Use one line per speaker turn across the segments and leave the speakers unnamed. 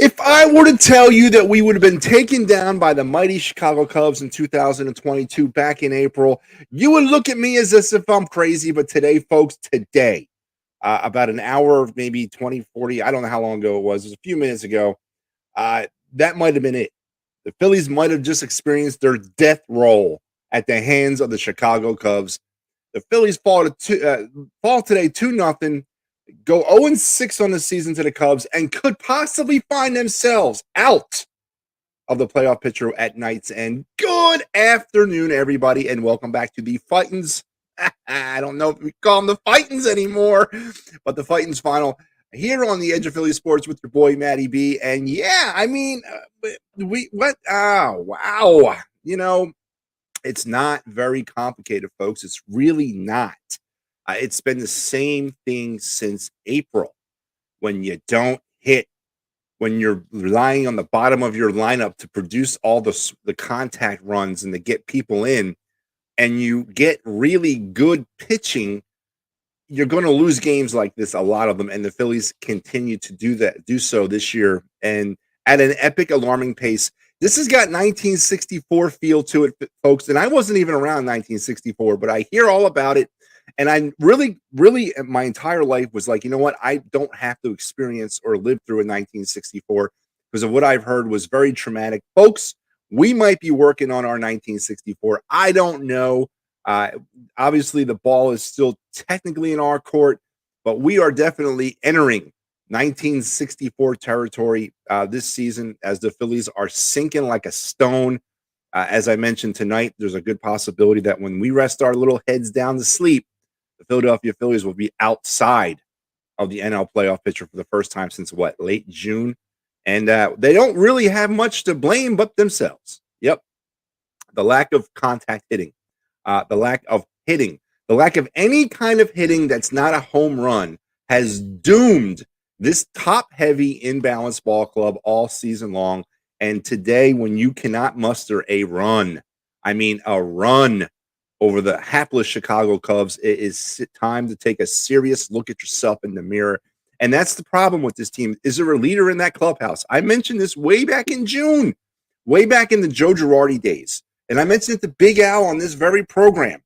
If I were to tell you that we would have been taken down by the mighty Chicago Cubs in 2022 back in April, you would look at me as if I'm crazy. But today, folks, today, about an hour, maybe 20, 40, I don't know how long ago it was a few minutes ago, uh, that might have been it. The Phillies might have just experienced their death roll at the hands of the Chicago Cubs. The Phillies fall today 2-0, go 0-6 on the season to the Cubs, and could possibly find themselves out of the playoff picture at night's end. Good afternoon, everybody, and welcome back to the Phightins. I don't know if we call them the Phightins anymore, but the Phightins Phinal here on the Edge of Philly Sports with your boy Matty B. And yeah, I mean, wow. It's not very complicated, folks. It's really not. It's been the same thing since April. When you don't hit, when you're relying on the bottom of your lineup to produce all the contact runs and to get people in, and you get really good pitching, you're going to lose games like this, a lot of them. And the Phillies continue to do so this year, and at an epic, alarming pace. This has got 1964 feel to it, folks. And I wasn't even around 1964, but I hear all about it. And I really, my entire life was like, you know what? I don't have to experience or live through a 1964 because of what I've heard was very traumatic. Folks, we might be working on our 1964. I don't know. Obviously, the ball is still technically in our court, but we are definitely entering 1964 territory this season as the Phillies are sinking like a stone. As I mentioned tonight, there's a good possibility that when we rest our little heads down to sleep, the Philadelphia Phillies will be outside of the NL playoff picture for the first time since late June. And they don't really have much to blame but themselves. Yep. The lack of contact hitting, the lack of hitting, the lack of any kind of hitting that's not a home run has doomed this top-heavy, imbalanced ball club all season long. And today, when you cannot muster a run, I mean a run over the hapless Chicago Cubs, it is time to take a serious look at yourself in the mirror. And that's the problem with this team. Is there a leader in that clubhouse? I mentioned this way back in June, way back in the Joe Girardi days. And I mentioned it to Big Al on this very program.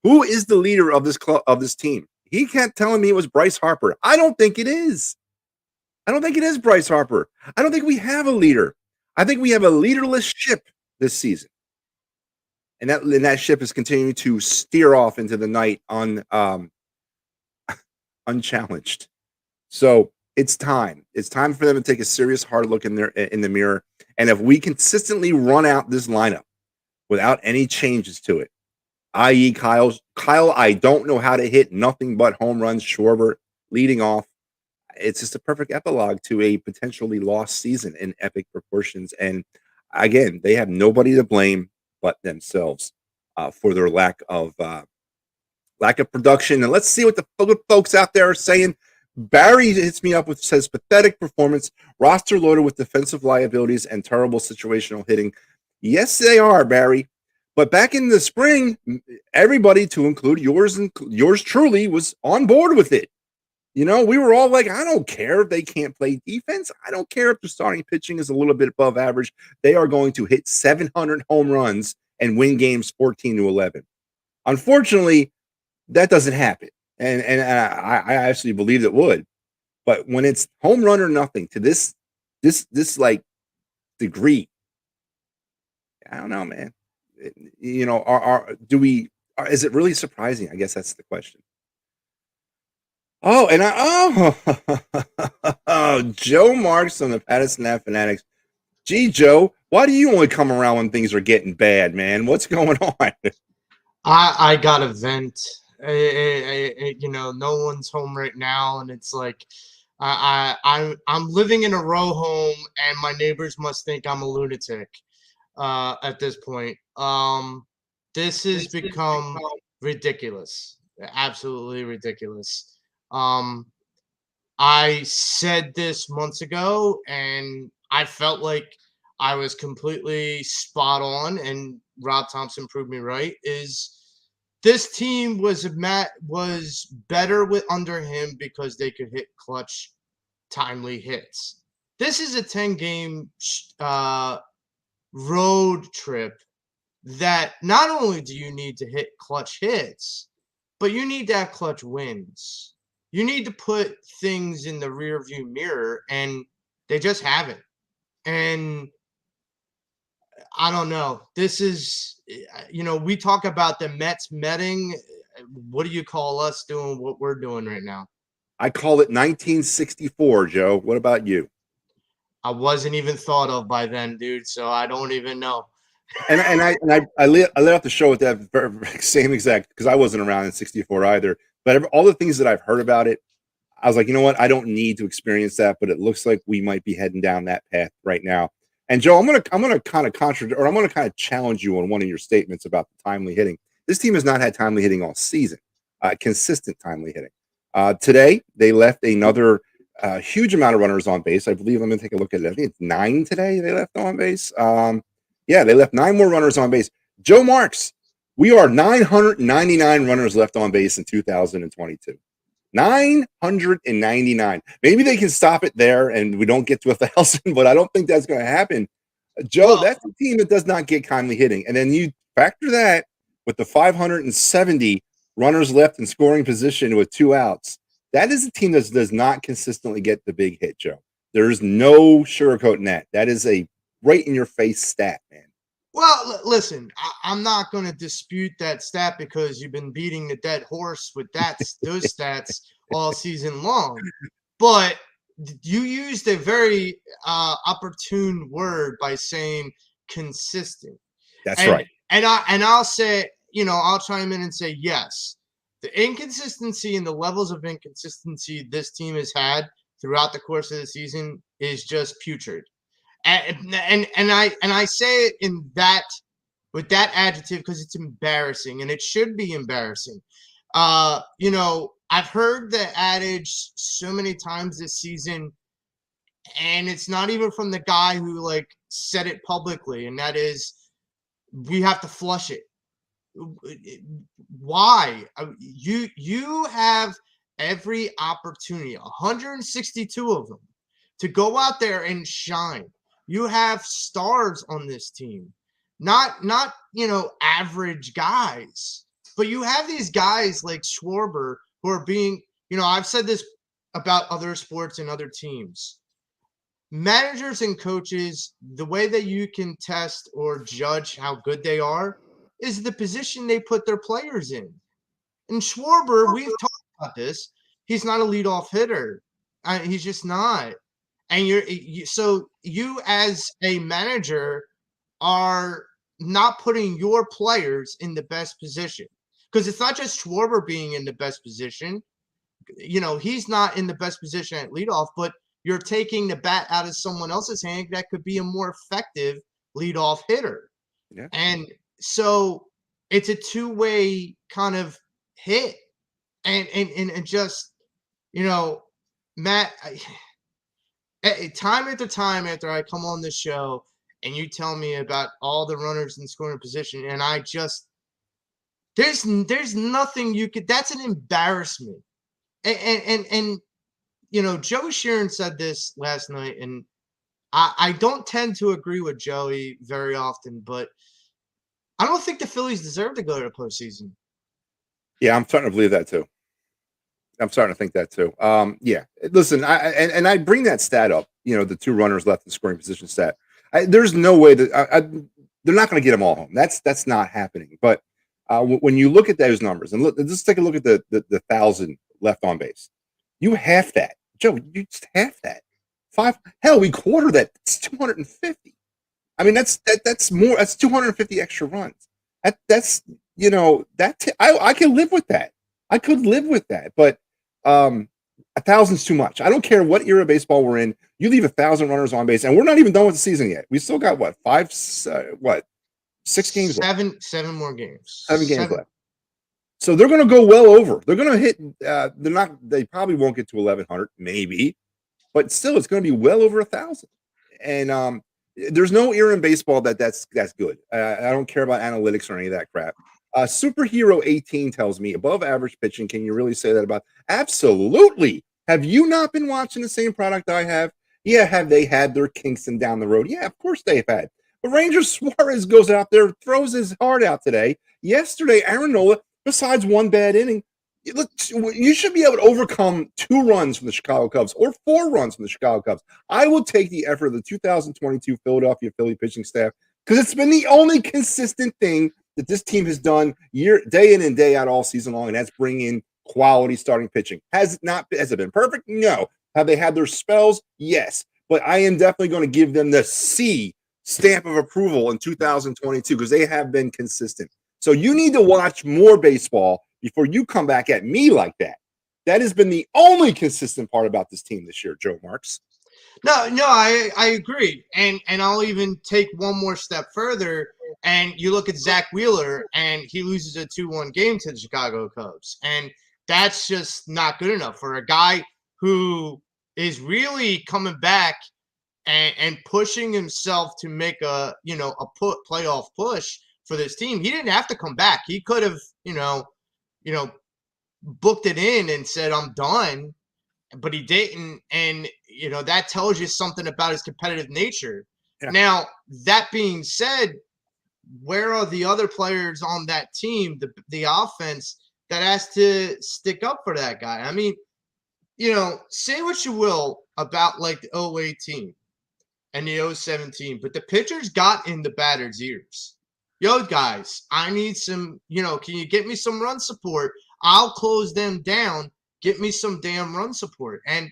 Who is the leader of this team? He kept telling me it was Bryce Harper. I don't think it is. I don't think it is Bryce Harper. I don't think we have a leader. I think we have a leaderless ship this season. And that ship is continuing to steer off into the night unchallenged. So it's time. It's time for them to take a serious hard look in the mirror. And if we consistently run out this lineup without any changes to it, i.e. Kyle, I don't know how to hit nothing but home runs, Schwarber leading off. It's just a perfect epilogue to a potentially lost season in epic proportions. And again, they have nobody to blame but themselves for their lack of production. And let's see what the folks out there are saying. Barry hits me up with, says, pathetic performance, roster loaded with defensive liabilities and terrible situational hitting. Yes, they are, Barry. But back in the spring, everybody, to include yours truly, was on board with it. We were all like, I don't care if they can't play defense. I don't care if the starting pitching is a little bit above average. They are going to hit 700 home runs and win games 14-11. Unfortunately, that doesn't happen. And I actually believed it would. But when it's home run or nothing to this like degree, I don't know, man. Is it really surprising? I guess that's the question. Oh, and Joe Marks on the Patterson Fanatics. Gee, Joe, why do you only come around when things are getting bad, man? What's going on?
I got a vent. No one's home right now, and it's like I'm living in a row home, and my neighbors must think I'm a lunatic. At this point, this has become ridiculous, absolutely ridiculous. I said this months ago, and I felt like I was completely spot on, and Rob Thompson proved me right. Is this team was better with under him because they could hit clutch, timely hits. this is a 10-game road trip that not only do you need to hit clutch hits, but you need to have clutch wins. You need to put things in the rearview mirror, and they just haven't. And I don't know. This is, we talk about the Mets metting. What do you call us doing what we're doing right now?
I call it 1964, Joe. What about you?
I wasn't even thought of by then, dude. So I don't even know.
I lit off the show with that same exact, because I wasn't around in '64 either. But all the things that I've heard about it, I was like, you know what? I don't need to experience that, but it looks like we might be heading down that path right now. And Joe, I'm gonna kind of contradict, or I'm gonna kind of challenge you on one of your statements about the timely hitting. This team has not had timely hitting all season, consistent timely hitting. Today they left another huge amount of runners on base. I believe I'm gonna take a look at it. I think it's 9 today they left on base. Yeah, they left 9 more runners on base. Joe Marks, we are 999 runners left on base in 2022. 999. Maybe they can stop it there and we don't get to 1,000, but I don't think that's going to happen. Joe, that's a team that does not get timely hitting. And then you factor that with the 570 runners left in scoring position with 2 outs. That is a team that does not consistently get the big hit, Joe. There's no sugarcoating that. That is a right in your face stat, man.
Well, listen, I'm not going to dispute that stat because you've been beating the dead horse with those stats all season long. But you used a very opportune word by saying consistent.
That's right.
And I'll say, I'll chime in and say yes. The inconsistency and the levels of inconsistency this team has had throughout the course of the season is just putrid. And I say it in that with that adjective because it's embarrassing and it should be embarrassing. I've heard the adage so many times this season, and it's not even from the guy who said it publicly, and that is we have to flush it. Why? You have every opportunity, 162 of them, to go out there and shine. You have stars on this team, not average guys, but you have these guys like Schwarber who are being, I've said this about other sports and other teams. Managers and coaches, the way that you can test or judge how good they are is the position they put their players in. And Schwarber, we've talked about this. He's not a leadoff hitter. He's just not. And so you as a manager are not putting your players in the best position, because it's not just Schwarber being in the best position. He's not in the best position at leadoff, but you're taking the bat out of someone else's hand that could be a more effective leadoff hitter. Yeah. And so it's a two-way kind of hit. And just, Matt, time after time after I come on this show and you tell me about all the runners in scoring position, and I just there's nothing you could. That's an embarrassment. And Joey Sheeran said this last night, and I don't tend to agree with Joey very often, but I don't think the Phillies deserve to go to the postseason.
Yeah, I'm starting to believe that too. I'm starting to think that too. Yeah, listen, I bring that stat up. The 2 runners left in scoring position stat. There's no way that they're not going to get them all home. That's not happening. But when you look at those numbers and let's take a look at the 1,000 left on base. You half that, Joe. You just half that. 5. Hell, we quarter that. It's 250. I mean, that's more. That's 250 extra runs. That's I can live with that. I could live with that, but 1,000's too much. I don't care what era of baseball we're in. You leave 1,000 runners on base, and we're not even done with the season yet. We still got 6 games left?
7 more games.
7 games left. So they're going to go well over. They're going to hit. They probably won't get to 1,100, maybe, but still, it's going to be well over 1,000. And there's no era in baseball that's good. I don't care about analytics or any of that crap. Superhero 18 tells me above average pitching. Can you really say that about? Absolutely. Have you not been watching the same product I have? Yeah, have they had their Kingston down the road? Yeah, of course they've had. But Ranger Suarez goes out there, throws his heart out today. Yesterday, Aaron Nola, besides one bad inning, you should be able to overcome 2 runs from the Chicago Cubs or 4 runs from the Chicago Cubs. I will take the effort of the 2022 Philadelphia Philly pitching staff because it's been the only consistent thing that this team has done day in and day out all season long, and that's bring in quality starting pitching. Has it been perfect? No. Have they had their spells? Yes. But I am definitely going to give them the C stamp of approval in 2022 because they have been consistent. So you need to watch more baseball before you come back at me like that. That has been the only consistent part about this team this year, Joe Marks.
No, I agree, and I'll even take one more step further. And you look at Zach Wheeler, and he loses a 2-1 game to the Chicago Cubs, and that's just not good enough for a guy who is really coming back and pushing himself to make a playoff push for this team. He didn't have to come back. He could have you know booked it in and said I'm done, but he didn't, and that tells you something about his competitive nature.
Yeah.
Now, that being said, where are the other players on that team, the offense that has to stick up for that guy? I mean, say what you will about like the 08 team and the 07 team, but the pitchers got in the batter's ears. Yo, guys, I need some, can you get me some run support? I'll close them down. Get me some damn run support. And,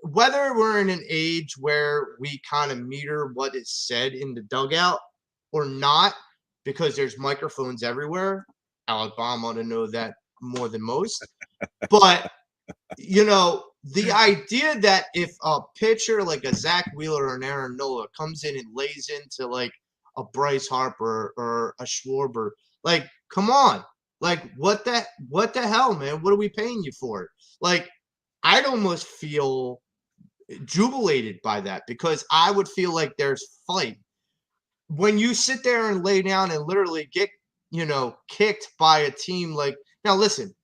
whether we're in an age where we kind of meter what is said in the dugout or not, because there's microphones everywhere, Alec Baum ought to know that more than most. But, the idea that if a pitcher like a Zach Wheeler or an Aaron Nola comes in and lays into like a Bryce Harper or a Schwarber, like, come on. Like, what the hell, man? What are we paying you for? Like, I'd almost feel jubilated by that because I would feel like there's fight. When you sit there and lay down and literally get, kicked by a team like, now listen,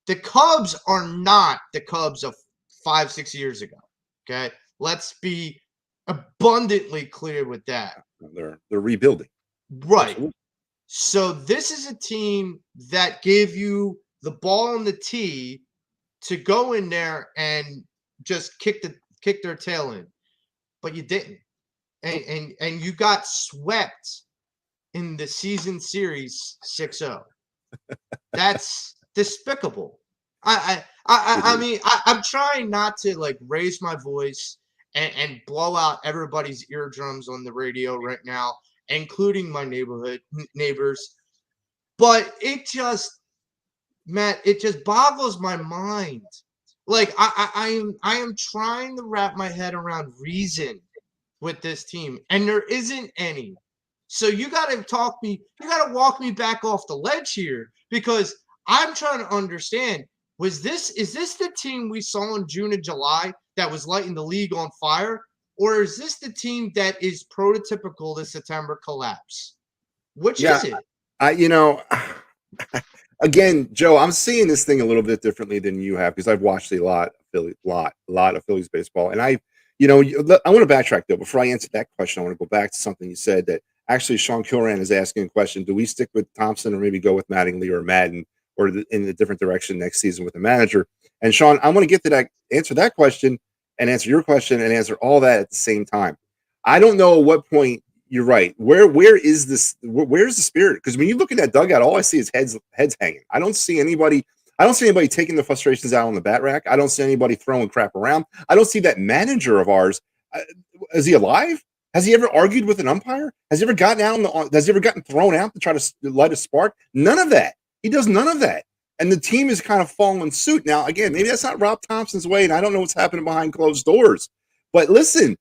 the Cubs are not the Cubs of 5-6 years ago. Okay. Let's be abundantly clear with that.
They're rebuilding.
Right.
Absolutely.
So this is a team that gave you the ball on the tee to go in there and just kick their tail in, but you didn't, and you got swept in the season series 6-0. That's despicable. I mean, I'm trying not to like raise my voice and blow out everybody's eardrums on the radio right now, including my neighbors. But it just, Matt, it just boggles my mind. Like I am trying to wrap my head around reason with this team, and there isn't any. So you got to walk me back off the ledge here because I'm trying to understand. Is this the team we saw in June and July that was lighting the league on fire? Or is this the team that is prototypical the September collapse? Which is it?
Again, Joe, I'm seeing this thing a little bit differently than you have because I've watched a lot of Phillies baseball, and I want to backtrack though. Before I answer that question, I want to go back to something you said that actually Sean Kilran is asking a question: do we stick with Thompson or maybe go with Mattingly or Madden or in a different direction next season with the manager? And Sean, I want to get to that, answer that question, and answer your question, and answer all that at the same time. I don't know at what point. You're right. Where is this? Where's the spirit? Because when you look at that dugout, all I see is heads hanging. I don't see anybody taking the frustrations out on the bat rack. I don't see anybody throwing crap around. I don't see that manager of ours. Is he alive? Has he ever argued with an umpire? Has he ever gotten out? Has he ever gotten thrown out to try to light a spark? None of that. He does none of that. And the team is kind of following suit. Now, again, maybe that's not Rob Thompson's way, and I don't know what's happening behind closed doors. But listen,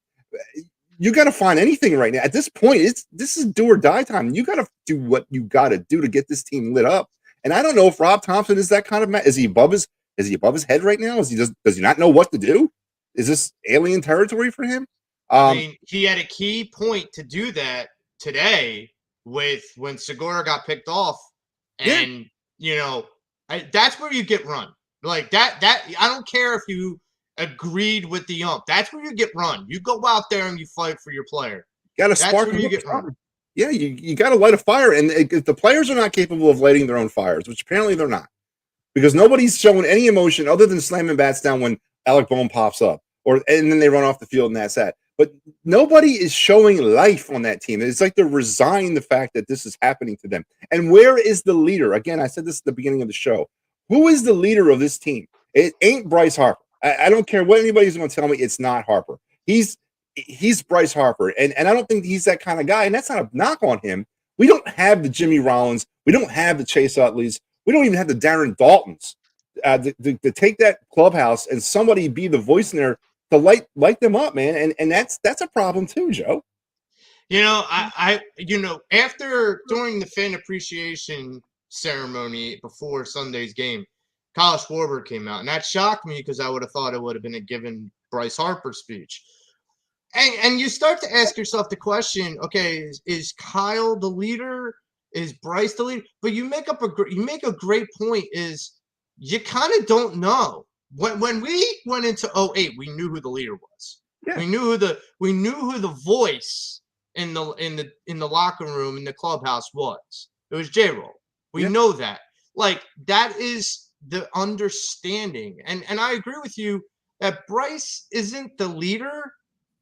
you got to find anything right now. At this point, this is do or die time. You got to do what you got to do to get this team lit up. And I don't know if Rob Thompson is that kind of man. Is he above his head right now? Does he not know what to do? Is this alien territory for him?
I mean, he had a key point to do that today with when Segura got picked off, and that's where you get run like that. I don't care if agreed with the ump. That's where you get run. You go out there and you fight for your player.
Got to
That's
spark
where
them
you
up.
get run.
Yeah, you got to light a fire. And if the players are not capable of lighting their own fires, which apparently they're not, because nobody's showing any emotion other than slamming bats down when Alec Bohm pops up, and then they run off the field and that's that. But nobody is showing life on that team. It's like they're resigned the fact that this is happening to them. And where is the leader? Again, I said this at the beginning of the show. Who is the leader of this team? It ain't Bryce Harper. I don't care what anybody's going to tell me. It's not Harper. He's Bryce Harper, and I don't think he's that kind of guy. And that's not a knock on him. We don't have the Jimmy Rollins. We don't have the Chase Utleys. We don't even have the Darren Daltons to take that clubhouse and somebody be the voice in there to light them up, man. And that's a problem too, Joe.
After during the fan appreciation ceremony before Sunday's game, Kyle Schwarber came out, and that shocked me because I would have thought it would have been a given Bryce Harper speech. And you start to ask yourself the question, okay, is Kyle the leader? Is Bryce the leader? But you make a great point. Is you kind of don't know. When we went into 08, we knew who the leader was. Yeah. We knew who the voice in the locker room in the clubhouse was. It was J-Roll. We know that. Like, that is the understanding. And I agree with you that Bryce isn't the leader,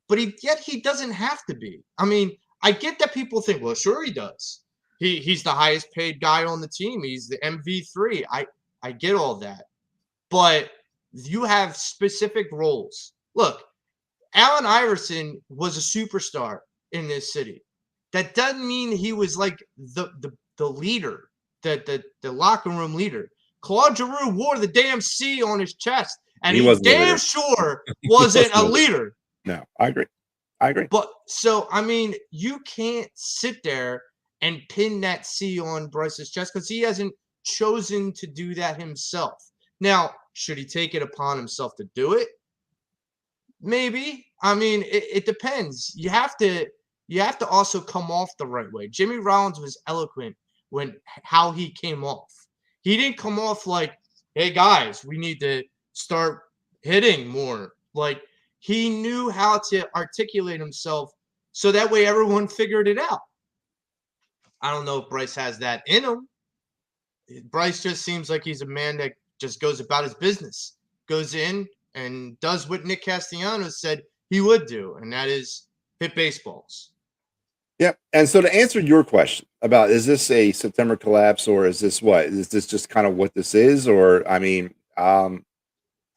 but yet he doesn't have to be. I mean, I get that people think, well, sure he does. He's the highest paid guy on the team. He's the MV3. I get all that. But you have specific roles. Look, Allen Iverson was a superstar in this city. That doesn't mean he was like the leader, the locker room leader. Claude Giroux wore the damn C on his chest, and he damn sure wasn't a leader.
No, I agree.
But so, I mean, you can't sit there and pin that C on Bryce's chest because he hasn't chosen to do that himself. Now, should he take it upon himself to do it? Maybe. I mean, it depends. You have to also come off the right way. Jimmy Rollins was eloquent how he came off. He didn't come off like, hey guys, we need to start hitting more. Like, he knew how to articulate himself so that way everyone figured it out. I don't know if Bryce has that in him. Bryce just seems like he's a man that just goes about his business, goes in and does what Nick Castellanos said he would do, and that is hit baseballs.
Yep. And so to answer your question about, is this a September collapse, or is this what? Is this just kind of what this is? Or, I mean, I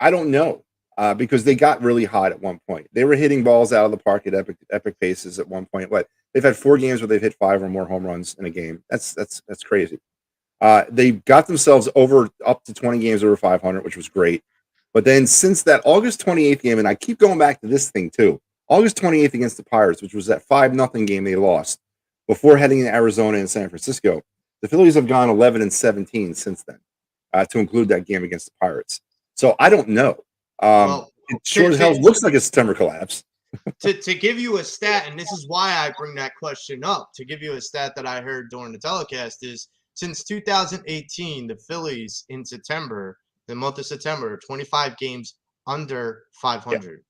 don't know, because they got really hot at one point. They were hitting balls out of the park at epic paces at one point. What? They've had 4 games where they've hit 5 or more home runs in a game. That's crazy. They got themselves up to 20 games over 500, which was great. But then since that August 28th game, and I keep going back to this thing too, August 28th against the Pirates, which was that 5-0 game they lost before heading to Arizona and San Francisco, the Phillies have gone 11-17 since then, to include that game against the Pirates. So I don't know. It sure as hell looks like a September collapse.
to give you a stat, and this is why I bring that question up, to give you a stat that I heard during the telecast is, since 2018, the Phillies in September, the month of September, 25 games under 500.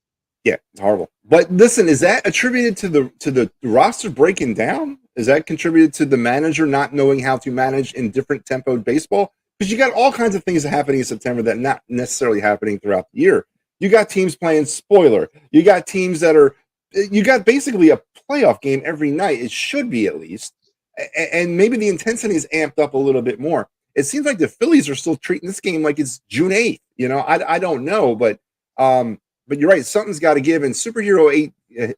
Yeah, it's horrible. But listen, is that attributed to the roster breaking down? Is that contributed to the manager not knowing how to manage in different tempoed baseball? Because you got all kinds of things happening in September that not necessarily happening throughout the year. You got teams playing spoiler. You got teams you got basically a playoff game every night. It should be, at least. And maybe the intensity is amped up a little bit more. It seems like the Phillies are still treating this game like it's June 8th. You know, I don't know, but you're right. Something's got to give. And Superhero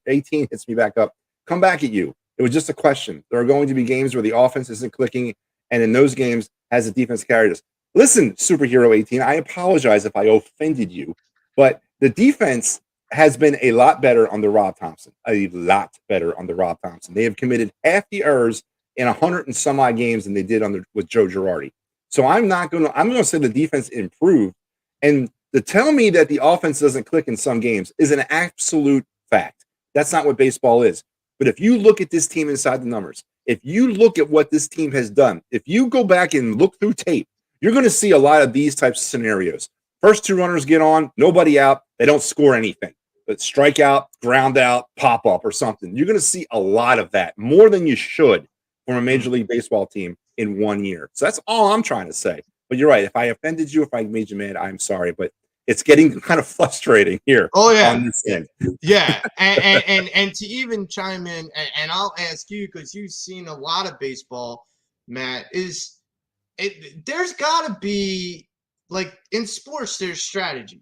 18 hits me back up. Come back at you. It was just a question. There are going to be games where the offense isn't clicking, and in those games, has the defense carried us. Listen, Superhero 18, I apologize if I offended you, but the defense has been a lot better under Rob Thompson. A lot better under Rob Thompson. They have committed half the errors in 100 and some odd games than they did with Joe Girardi. So I'm going to say the defense improved. And to tell me that the offense doesn't click in some games is an absolute fact. That's not what baseball is. But if you look at this team inside the numbers, if you look at what this team has done, if you go back and look through tape, you're going to see a lot of these types of scenarios. First two runners get on, nobody out, they don't score anything. But strike out, ground out, pop up or something. You're going to see a lot of that, more than you should from a Major League Baseball team in 1 year. So that's all I'm trying to say. But you're right. If I offended you, if I made you mad, I'm sorry. But it's getting kind of frustrating here
Oh yeah,
on this end.
yeah, and to even chime in, and I'll ask you because you've seen a lot of baseball, Matt. There's got to be, like in sports, there's strategy.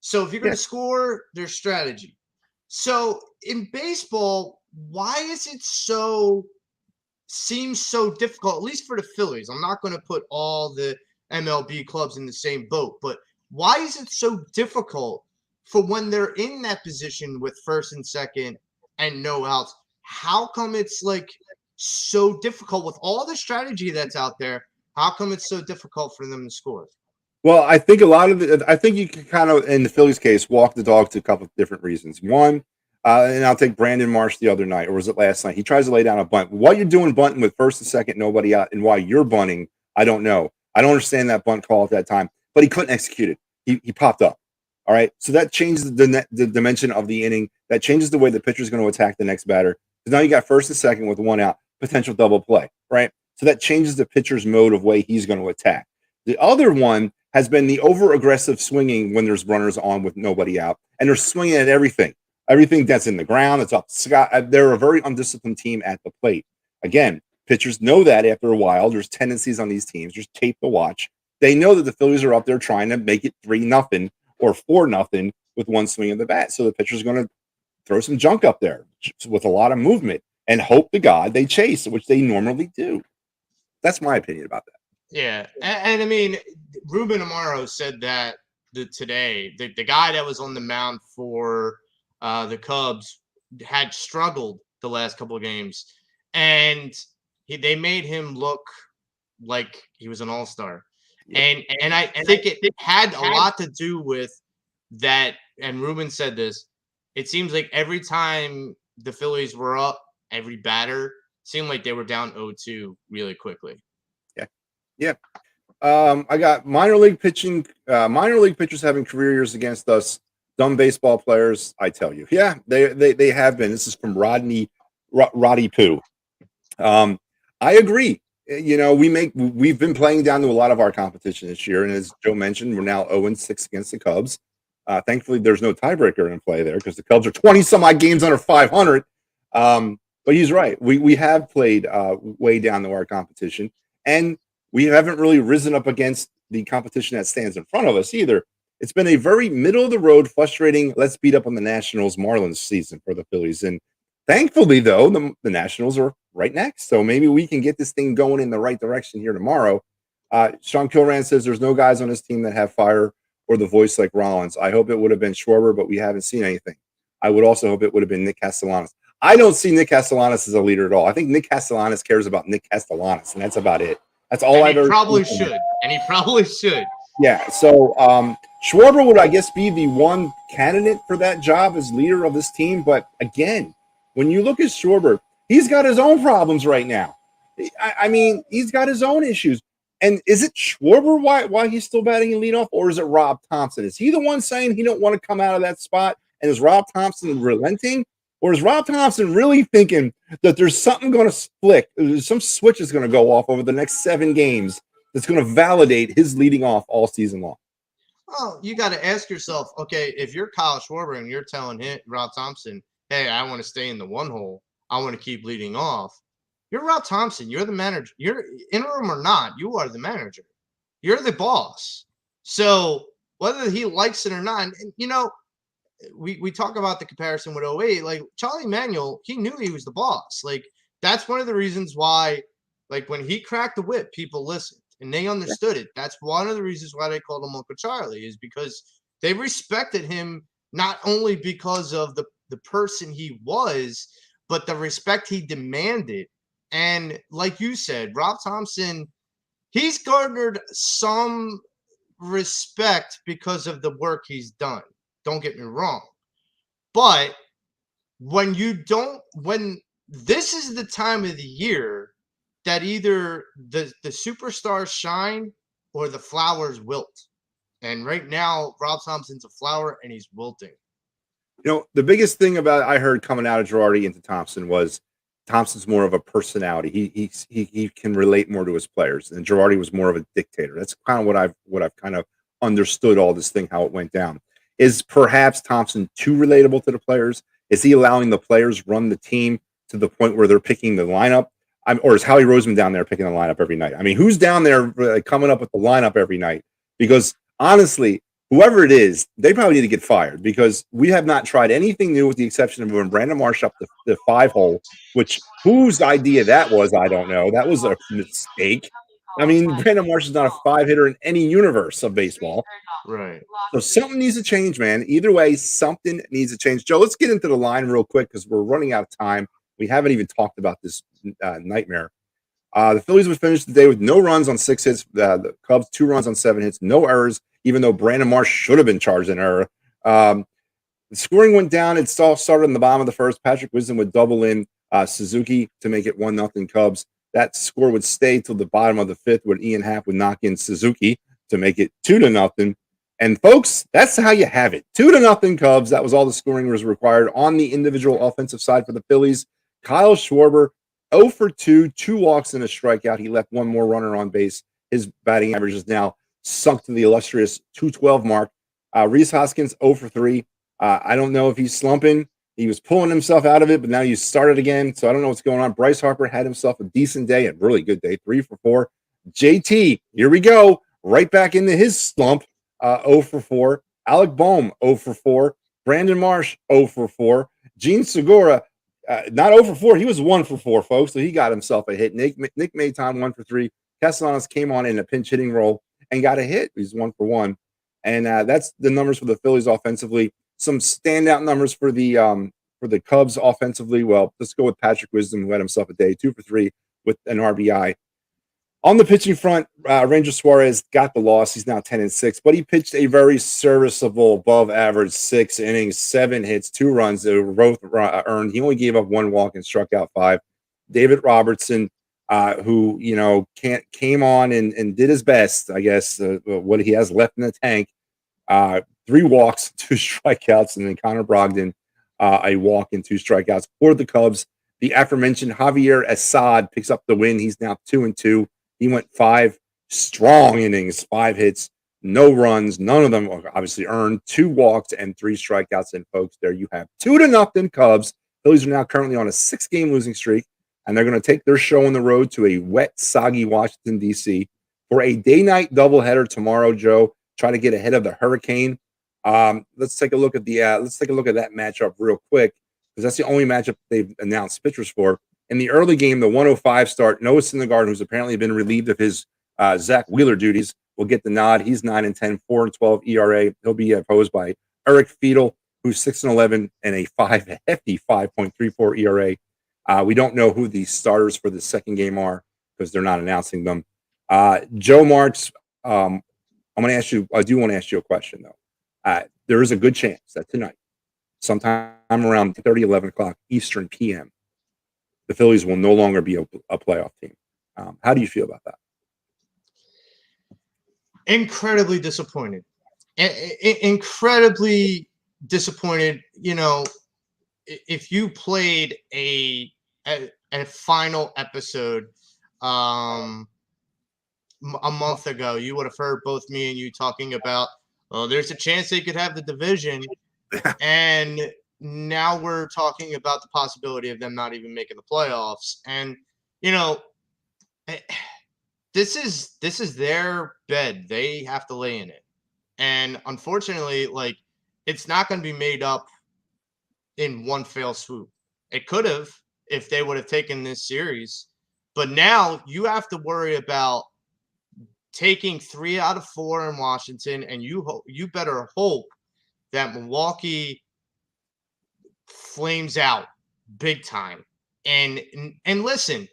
So if you're going
Yeah.
to score, there's strategy. So in baseball, why is it seems so difficult, at least for the Phillies? I'm not going to put all the MLB clubs in the same boat, but why is it so difficult for when they're in that position with first and second and no outs? How come it's like so difficult with all the strategy that's out there? How come it's so difficult for them to score?
Well, I think a lot of I think you can kind of, in the Phillies case, walk the dog to a couple of different reasons. One, and I'll take Brandon Marsh the other night, or was it last night? He tries to lay down a bunt. What you're doing bunting with first and second, nobody out, and why you're bunting, I don't know. I don't understand that bunt call at that time, but he couldn't execute it. He popped up. All right. So that changes the dimension of the inning. That changes the way the pitcher is going to attack the next batter. Because now you got first and second with one out, potential double play. Right. So that changes the pitcher's mode of way he's going to attack. The other one has been the over aggressive swinging when there's runners on with nobody out. And they're swinging at everything that's in the ground, that's up. They're a very undisciplined team at the plate. Again, pitchers know that after a while. There's tendencies on these teams. There's tape to watch. They know that the Phillies are up there trying to make it 3-0 or 4-0 with one swing of the bat. So the pitcher's going to throw some junk up there with a lot of movement and hope to God they chase, which they normally do. That's my opinion about that.
Yeah, and I mean, Ruben Amaro said that today the guy that was on the mound for the Cubs had struggled the last couple of games, and they made him look like he was an all-star.
Yep.
And I think it had a lot to do with that. And Ruben said this. It seems like every time the Phillies were up, every batter seemed like they were down 0-2 really quickly.
Yeah. Yeah. I got minor league pitching, minor league pitchers having career years against us. Dumb baseball players, I tell you. Yeah, they have been. This is from Roddy Poo. I agree. You know, we've been playing down to a lot of our competition this year, and as Joe mentioned, we're now 0-6 against the Cubs. Thankfully, there's no tiebreaker in play there because the Cubs are 20 some odd games under 500. But he's right. We have played way down to our competition, and we haven't really risen up against the competition that stands in front of us either. It's been a very middle of the road, frustrating, let's beat up on the Nationals Marlins season for the Phillies. And thankfully, though, the Nationals are right next. So maybe we can get this thing going in the right direction here tomorrow. Sean Kilran says there's no guys on this team that have fire or the voice like Rollins. I hope it would have been Schwarber, but we haven't seen anything. I would also hope it would have been Nick Castellanos. I don't see Nick Castellanos as a leader at all. I think Nick Castellanos cares about Nick Castellanos, and that's about it. That's all I've ever.
Probably should, and he probably should.
Yeah. So Schwarber would, I guess, be the one candidate for that job as leader of this team. But again, when you look at Schwarber, he's got his own problems right now. I mean, he's got his own issues. And is it Schwarber why he's still batting in leadoff, or is it Rob Thompson? Is he the one saying he don't want to come out of that spot? And is Rob Thompson relenting? Or is Rob Thompson really thinking that there's something going to flick, some switch is going to go off over the next 7 games that's going to validate his leading off all season long?
Well, you got to ask yourself, okay, if you're Kyle Schwarber and you're telling Rob Thompson, hey, I want to stay in the one hole, I want to keep leading off. You're Rob Thompson. You're the manager. You're interim or not, you are the manager. You're the boss. So whether he likes it or not, and, you know, we talk about the comparison with 08. Like Charlie Manuel, he knew he was the boss. Like that's one of the reasons why, like when he cracked the whip, people listened and they understood it. That's one of the reasons why they called him Uncle Charlie, is because they respected him not only because of the person he was, but the respect he demanded. And like you said, Rob Thompson, he's garnered some respect because of the work he's done. Don't get me wrong. But when this is the time of the year that either the superstars shine or the flowers wilt. And right now, Rob Thompson's a flower and he's wilting.
You know, the biggest thing about I heard coming out of Girardi into Thompson was Thompson's more of a personality. He can relate more to his players, and Girardi was more of a dictator. That's kind of what I've kind of understood all this thing how it went down. Is perhaps Thompson too relatable to the players? Is he allowing the players run the team to the point where they're picking the lineup? Or is Howie Roseman down there picking the lineup every night? I mean, who's down there coming up with the lineup every night? Because honestly, whoever it is, they probably need to get fired because we have not tried anything new with the exception of moving Brandon Marsh up the 5 hole, which whose idea that was, I don't know. That was a mistake. I mean, Brandon Marsh is not a 5 hitter in any universe of baseball.
Right.
So something needs to change, man. Either way, something needs to change. Joe, let's get into the line real quick because we're running out of time. We haven't even talked about this nightmare. The Phillies would finish the day with no runs on 6 hits. The Cubs 2 runs on 7 hits, no errors, even though Brandon Marsh should have been charged an error. The scoring went down. It started in the bottom of the first. Patrick Wisdom would double in Suzuki to make it 1-0 Cubs. That score would stay till the bottom of the 5th, where Ian Happ would knock in Suzuki to make it 2-0. And folks, that's how you have it. 2-0 Cubs. That was all the scoring was required on the individual offensive side for the Phillies. Kyle Schwarber, 0 for 2, 2 walks and a strikeout. He left one more runner on base. His batting average is now sunk to the illustrious 212 mark. Rhys Hoskins, 0 for 3. I don't know if he's slumping. He was pulling himself out of it, but now you started again. So I don't know what's going on. Bryce Harper had himself a decent day, a really good day, 3 for 4. JT, here we go. Right back into his slump, 0 for 4. Alec Boehm, 0 for 4. Brandon Marsh, 0 for 4. Gene Segura, not 0 for 4. He was 1 for 4, folks. So he got himself a hit. Nick Maton, 1 for 3. Castellanos came on in a pinch hitting role and got a hit. He's 1 for 1. And that's the numbers for the Phillies offensively. Some standout numbers for the Cubs offensively. Well, let's go with Patrick Wisdom, who had himself a day, 2 for 3 with an RBI. On the pitching front, Ranger Suarez got the loss. He's now 10-6, but he pitched a very serviceable, above-average 6 innings, 7 hits, 2 runs. They were both earned. He only gave up 1 walk and struck out 5. David Robertson, who came on and did his best, I guess, what he has left in the tank. 3 walks, 2 strikeouts, and then Connor Brogdon, a walk and 2 strikeouts for the Cubs. The aforementioned Javier Assad picks up the win. He's now 2-2. He went 5 strong innings, 5 hits, no runs. None of them obviously earned. 2 walks and 3 strikeouts. And folks, there you have 2-0 Cubs. Phillies are now currently on a 6-game losing streak, and they're going to take their show on the road to a wet, soggy Washington, D.C. for a day-night doubleheader tomorrow, Joe. Try to get ahead of the Hurricane. Let's take a look at that matchup real quick because that's the only matchup they've announced pitchers for. In the early game, the 105 start, Noah Syndergaard, who's apparently been relieved of his Zach Wheeler duties, will get the nod. He's 9-10, 4-12 ERA. He'll be opposed by Eric Fiedel, who's 6-11 and a hefty 5.34 ERA. We don't know who the starters for the second game are because they're not announcing them. Joe Marks, I do want to ask you a question, though. There is a good chance that tonight, sometime around 11 o'clock Eastern PM, the Phillies will no longer be a playoff team. How do you feel about that?
Incredibly disappointed. Incredibly disappointed. You know, if you played a final episode a month ago, you would have heard both me and you talking about, oh, there's a chance they could have the division. And now we're talking about the possibility of them not even making the playoffs. And, you know, this is their bed. They have to lay in it. And unfortunately, like, it's not going to be made up in one fell swoop. It could have if they would have taken this series. But now you have to worry about taking 3 out of 4 in Washington, and you better hope that Milwaukee flames out big time. And listen,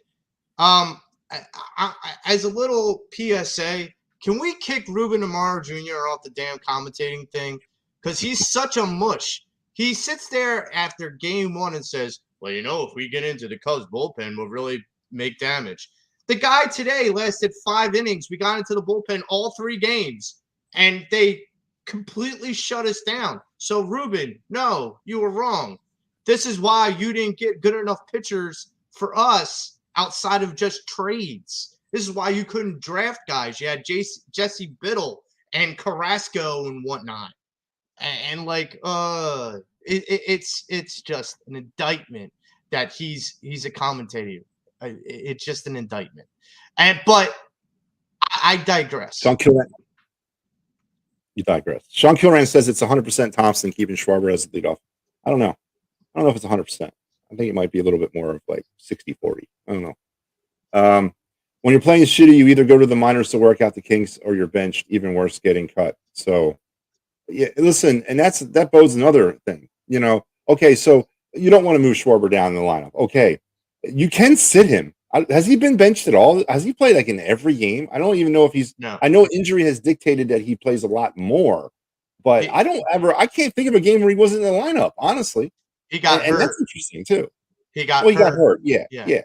as a little PSA, can we kick Ruben Amaro Jr. off the damn commentating thing? Because he's such a mush. He sits there after game 1 and says, well, you know, if we get into the Cubs bullpen, we'll really make damage. The guy today lasted 5 innings. We got into the bullpen all 3 games. and they completely shut us down. So Ruben, no, you were wrong. This is why you didn't get good enough pitchers for us outside of just trades. This is why you couldn't draft guys. You had Jesse Biddle and Carrasco and whatnot, and like it's just an indictment that he's a commentator. It's just an indictment. But I digress.
Sean Kilran, you digress. Sean Kilran says it's 100% Thompson keeping Schwarber as the leadoff. I don't know. I don't know if it's 100%. I think it might be a little bit more of like 60-40. I don't know. When you're playing shitty, you either go to the minors to work out the kinks or you're benched. Even worse, getting cut. So, yeah, listen, and that bodes another thing. Okay, so you don't want to move Schwarber down in the lineup. Okay, you can sit him. Has he been benched at all? Has he played like in every game? I don't even know if he's.
No.
I know injury has dictated that he plays a lot more, but I can't think of a game where he wasn't in the lineup. Honestly,
he got hurt.
And that's interesting too.
He got
hurt. Yeah.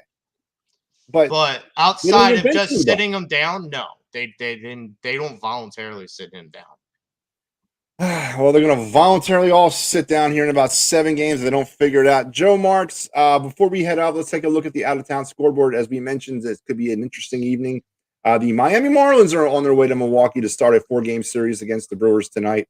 But outside of just sitting him down, no, they didn't. They don't voluntarily sit him down.
Well, they're going to voluntarily all sit down here in about 7 games if they don't figure it out. Joe Marks, before we head out, let's take a look at the out-of-town scoreboard. As we mentioned, it could be an interesting evening. The Miami Marlins are on their way to Milwaukee to start a 4-game series against the Brewers tonight.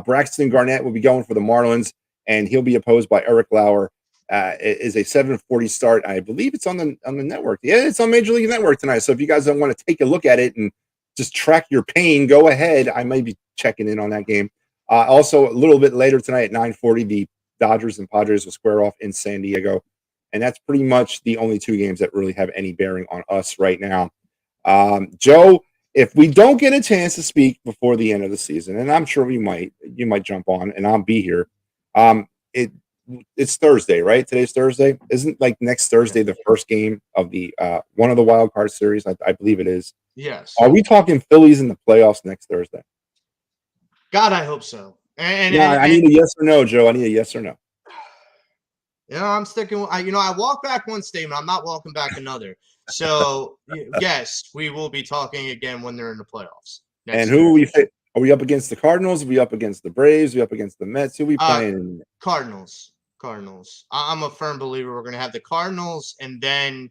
Braxton Garnett will be going for the Marlins, and he'll be opposed by Eric Lauer. It is a 7:40 start. I believe it's on the network. Yeah, it's on Major League Network tonight. So if you guys don't want to take a look at it and just track your pain, go ahead. I may be checking in on that game. Also, a little bit later tonight at 9:40, the Dodgers and Padres will square off in San Diego. And that's pretty much the only 2 games that really have any bearing on us right now. Joe, if we don't get a chance to speak before the end of the season, and I'm sure you might jump on and I'll be here. It's Thursday, right? Today's Thursday. Isn't like next Thursday the first game of the one of the wild card series? I believe it is.
Yes.
Are we talking Phillies in the playoffs next Thursday?
God, I hope so. I
need a yes or no, Joe. I need a yes or no.
I'm sticking with, I walk back one statement. I'm not walking back another. So, yes, we will be talking again when they're in the playoffs.
And who are we? Are we up against the Cardinals? Are we up against the Braves? Are we up against the Mets? Who are we playing?
Cardinals. I'm a firm believer we're going to have the Cardinals. And then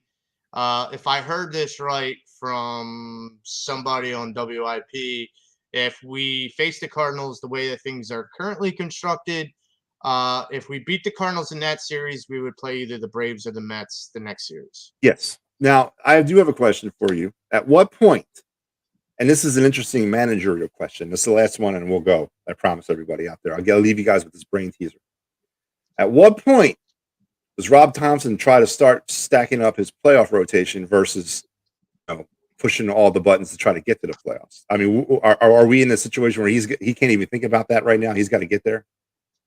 if I heard this right from somebody on WIP, if we face the Cardinals the way that things are currently constructed, if we beat the Cardinals in that series, we would play either the Braves or the Mets the next series.
Yes. Now, I do have a question for you. At what point, and this is an interesting managerial question. This is the last one, and we'll go. I promise everybody out there. I'll leave you guys with this brain teaser. At what point does Rob Thompson try to start stacking up his playoff rotation versus pushing all the buttons to try to get to the playoffs? I mean, are we in a situation where he can't even think about that right now? He's got to get there.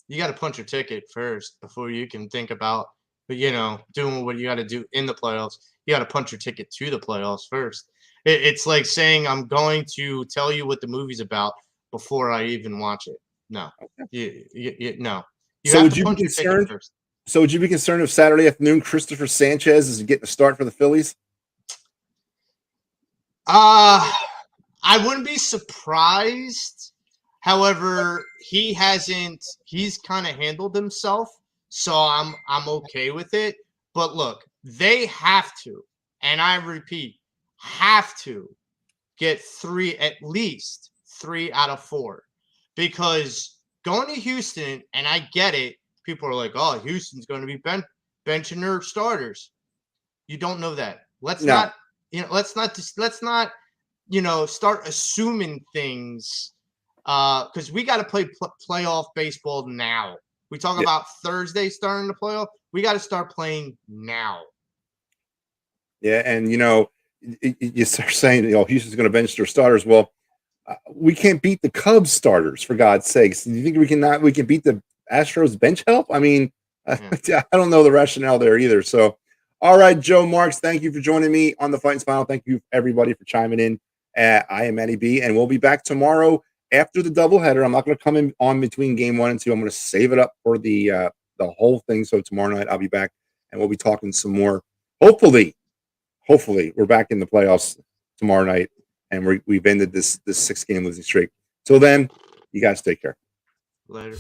You got to punch your ticket first before you can think about, doing what you got to do in the playoffs. You got to punch your ticket to the playoffs first. It's like saying I'm going to tell you what the movie's about before I even watch it. No, no.
So would you be concerned? So would you be concerned if Saturday afternoon Christopher Sanchez is getting a start for the Phillies?
I wouldn't be surprised. However, he's kind of handled himself, so I'm okay with it. But look, they have to, and I repeat, have to get at least 3 out of 4, because going to Houston, and I get it, people are like, oh, Houston's going to be benching their starters. You don't know that. Let's not start assuming things, because we got to play playoff baseball now. We talk about Thursday starting the playoff. We got to start playing now.
Yeah, and you start saying Houston's going to bench their starters. Well, we can't beat the Cubs starters, for God's sakes. Do you think we can beat the Astros bench help? I mean, I don't know the rationale there either. So, all right, Joe Marks, thank you for joining me on the Phightins Phinal. Thank you, everybody, for chiming in. I am Eddie B, and we'll be back tomorrow after the doubleheader. I'm not going to come in on between game 1 and 2. I'm going to save it up for the whole thing. So tomorrow night I'll be back, and we'll be talking some more. Hopefully, we're back in the playoffs tomorrow night, and we've ended this 6-game losing streak. Till then, you guys take care.
Later.